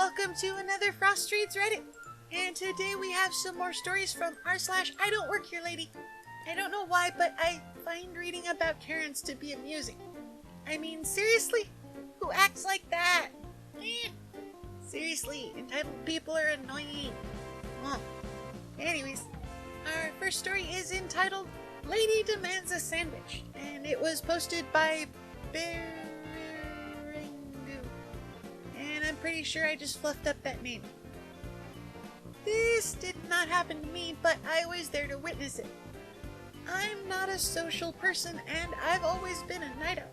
welcome to another Frost Reads Reddit. And today we have some more stories from r/IDontWorkHereLady. I don't know why, but I find reading about Karens to be amusing. I mean, seriously? Who acts like that? Seriously, entitled people are annoying. Anyways, our first story is entitled Lady Demands a Sandwich, and it was posted by Berengu. And I'm pretty sure I just fluffed up that name. This did not happen to me, but I was there to witness it. I'm not a social person, and I've always been a night owl.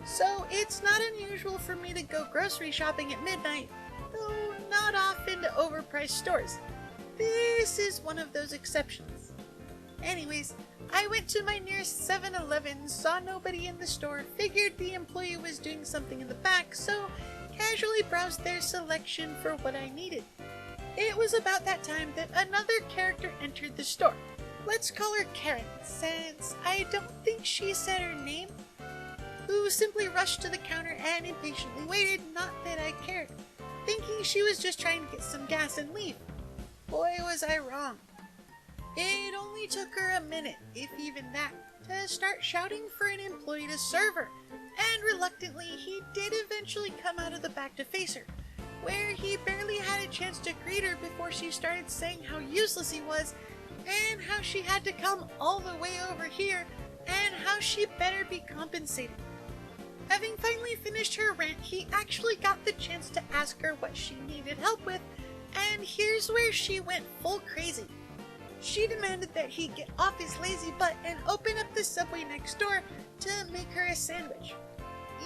So it's not unusual for me to go grocery shopping at midnight, though not often to overpriced stores. This is one of those exceptions. Anyways, I went to my nearest 7-Eleven, saw nobody in the store, figured the employee was doing something in the back, so casually browsed their selection for what I needed. It was about that time that another character entered the store. Let's call her Karen, since I don't think she said her name, who simply rushed to the counter and impatiently waited, not that I cared, thinking she was just trying to get some gas and leave. Boy, was I wrong. It only took her a minute, if even that, to start shouting for an employee to serve her, and reluctantly he did eventually come out of the back to face her, where he barely had a chance to greet her before she started saying how useless he was, and how she had to come all the way over here, and how she better be compensated. Having finally finished her rant, he actually got the chance to ask her what she needed help with, and here's where she went full crazy. She demanded that he get off his lazy butt and open up the Subway next door to make her a sandwich,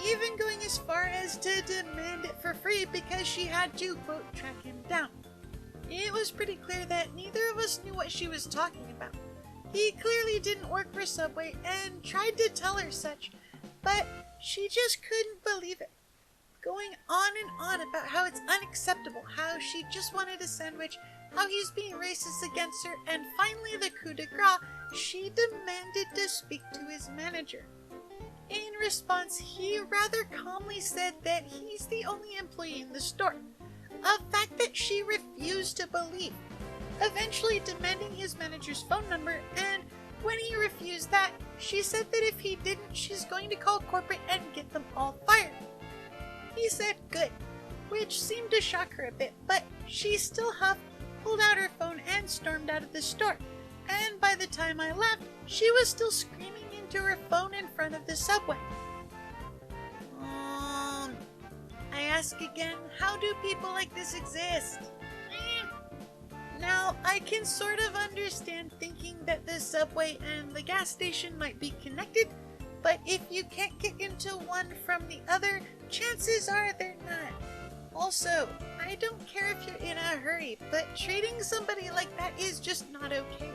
even going as far as to demand it for free because she had to, quote, track him down. It was pretty clear that neither of us knew what she was talking about. He clearly didn't work for Subway and tried to tell her such, but she just couldn't believe it, going on and on about how it's unacceptable, how she just wanted a sandwich, how he's being racist against her, and finally the coup de grace, she demanded to speak to his manager. In response, he rather calmly said that he's the only employee in the store, a fact that she refused to believe, eventually demanding his manager's phone number, and when he refused that, she said that if he didn't, she's going to call corporate and get them all fired. He said good, which seemed to shock her a bit, but she still huffed, pulled out her phone, and stormed out of the store, and by the time I left, she was still screaming into her phone in front of the Subway. I ask again, how do people like this exist? Now, I can sort of understand thinking that the Subway and the gas station might be connected, but if you can't get into one from the other, chances are they're not. Also, I don't care if you're in a hurry, but treating somebody like that is just not okay.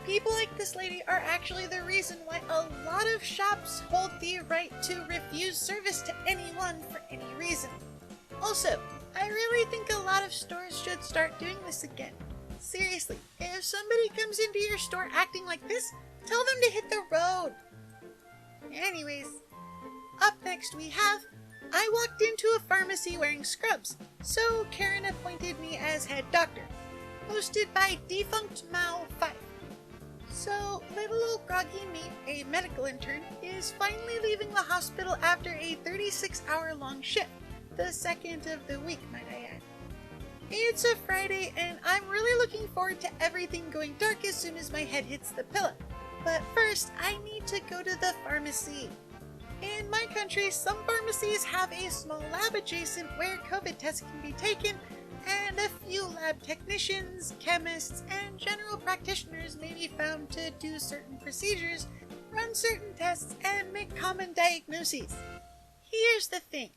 People like this lady are actually the reason why a lot of shops hold the right to refuse service to anyone for any reason. Also, I really think a lot of stores should start doing this again. Seriously, if somebody comes into your store acting like this, tell them to hit the road. Anyways, up next we have, I walked into a pharmacy wearing scrubs, so Karen appointed me as head doctor. Posted by Defunct Mal 5. So, little old groggy me, a medical intern, is finally leaving the hospital after a 36-hour-long shift, the second of the week, might I add. It's a Friday, and I'm really looking forward to everything going dark as soon as my head hits the pillow. But first, I need to go to the pharmacy. In my country, some pharmacies have a small lab adjacent where COVID tests can be taken, and a few lab technicians, chemists, and general practitioners may be found to do certain procedures, run certain tests, and make common diagnoses. Here's the thing.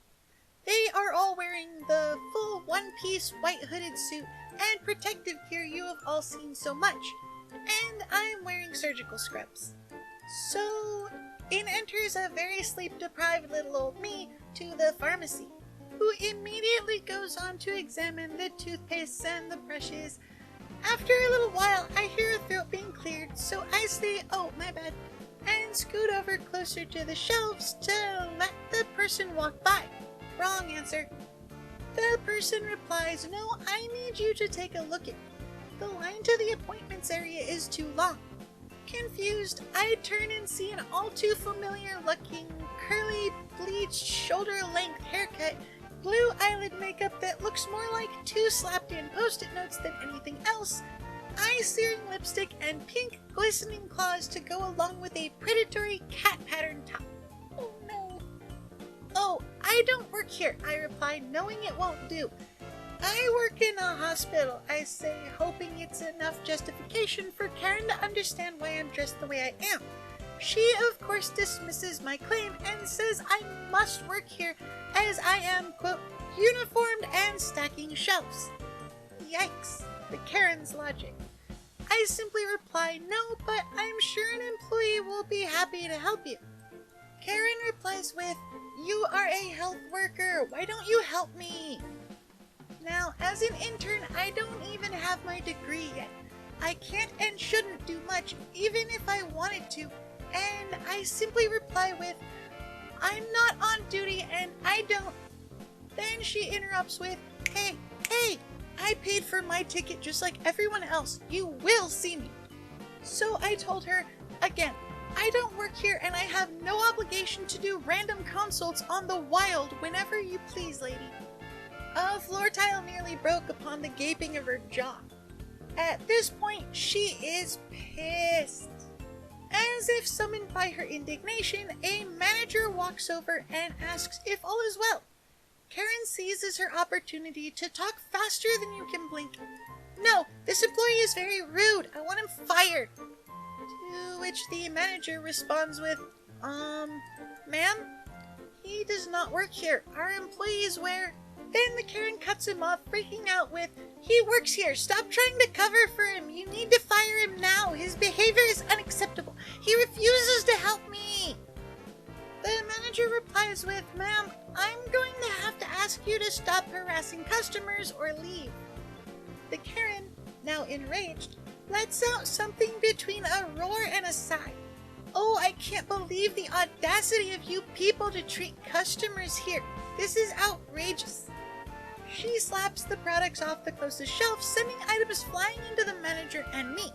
They are all wearing the full one-piece white hooded suit and protective gear you have all seen so much, and I'm wearing surgical scrubs. So, in enters a very sleep-deprived little old me to the pharmacy, who immediately goes on to examine the toothpastes and the brushes. After a little while, I hear her throat being cleared, so I say, oh, my bad, and scoot over closer to the shelves to let the person walk by. Wrong answer. The person replies, "No, I need you to take a look at me. The line to the appointments area is too long." Confused, I turn and see an all too familiar looking, curly, bleached, shoulder-length haircut, blue eyelid makeup that looks more like 2 slapped-in post-it notes than anything else, eye-searing lipstick, and pink, glistening claws to go along with a predatory cat pattern top. Oh no. "Oh, I don't work here," I reply, knowing it won't do. "I work in a hospital," I say, hoping it's enough justification for Karen to understand why I'm dressed the way I am. She, of course, dismisses my claim and says I must work here as I am, quote, "uniformed and stacking shelves." Yikes, the Karen's logic. I simply reply, "No, but I'm sure an employee will be happy to help you." Karen replies with, "You are a health worker, why don't you help me?" Now, as an intern, I don't even have my degree yet. I can't and shouldn't do much, even if I wanted to, and I simply reply with, "I'm not on duty and I don't." Then she interrupts with, Hey, I paid for my ticket just like everyone else. You will see me." So I told her, again, I don't work here and I have no obligation to do random consults on the wild whenever you please, lady. A floor tile nearly broke upon the gaping of her jaw. At this point, she is pissed. As if summoned by her indignation, a manager walks over and asks if all is well. Karen seizes her opportunity to talk faster than you can blink. "No, this employee is very rude. I want him fired." To which the manager responds with, "Ma'am, he does not work here. Our employees wear..." Then the Karen cuts him off, freaking out with, "He works here. Stop trying to cover for him. You need to fire him now. His behavior is unacceptable. He refuses to help me." The manager replies with, "Ma'am, I'm going to have to ask you to stop harassing customers or leave." The Karen, now enraged, lets out something between a roar and a sigh. "Oh, I can't believe the audacity of you people to treat customers here. This is outrageous." She slaps the products off the closest shelf, sending items flying into the manager and me.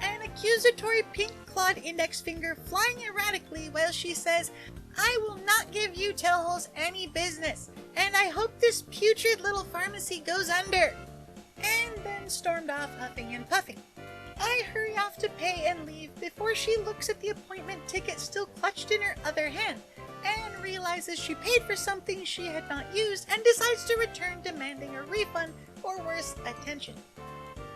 An accusatory pink-clawed index finger flying erratically while she says, "I will not give you tailholes any business, and I hope this putrid little pharmacy goes under," and then stormed off huffing and puffing. I hurry off to pay and leave before she looks at the appointment ticket still clutched in her other hand and realizes she paid for something she had not used and decides to return, demanding a refund or worse, attention.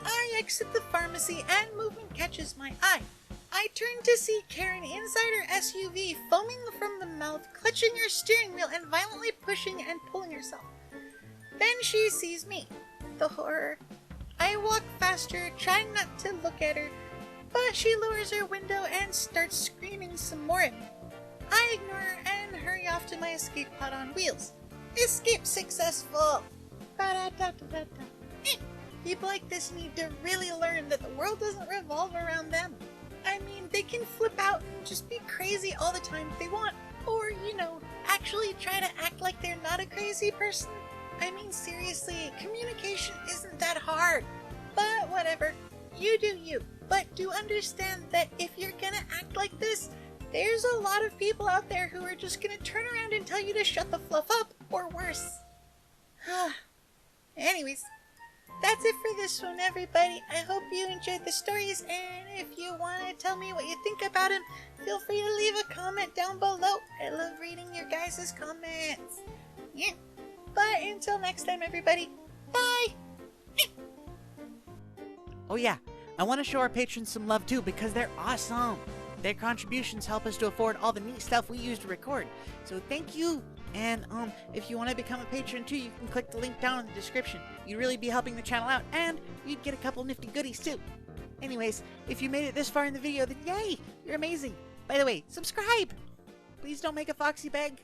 I exit the pharmacy and movement catches my eye. I turn to see Karen inside her SUV, foaming from the mouth, clutching her steering wheel and violently pushing and pulling herself. Then she sees me. The horror. I walk faster, trying not to look at her, but she lowers her window and starts screaming some more at me. I ignore her and hurry off to my escape pod on wheels. Escape successful! Ba-da-da-da-da-da. People like this need to really learn that the world doesn't revolve around them. I mean, they can flip out and just be crazy all the time if they want, or, actually try to act like they're not a crazy person. I mean, seriously, communication isn't that hard. But whatever, you do you. But do understand that if you're gonna act like this, there's a lot of people out there who are just gonna turn around and tell you to shut the fluff up, or worse. Anyways, that's it for this one, everybody. I hope you enjoyed the stories, and if you want to tell me what you think about them, feel free to leave a comment down below. I love reading your guys' comments. Yeah. But until next time, everybody, bye! Oh yeah, I want to show our patrons some love too because they're awesome. Their contributions help us to afford all the neat stuff we use to record. So thank you. And if you want to become a patron too, you can click the link down in the description. You'd really be helping the channel out, and you'd get a couple nifty goodies too. Anyways, if you made it this far in the video, then yay, you're amazing. By the way, subscribe! Please don't make a foxy bag.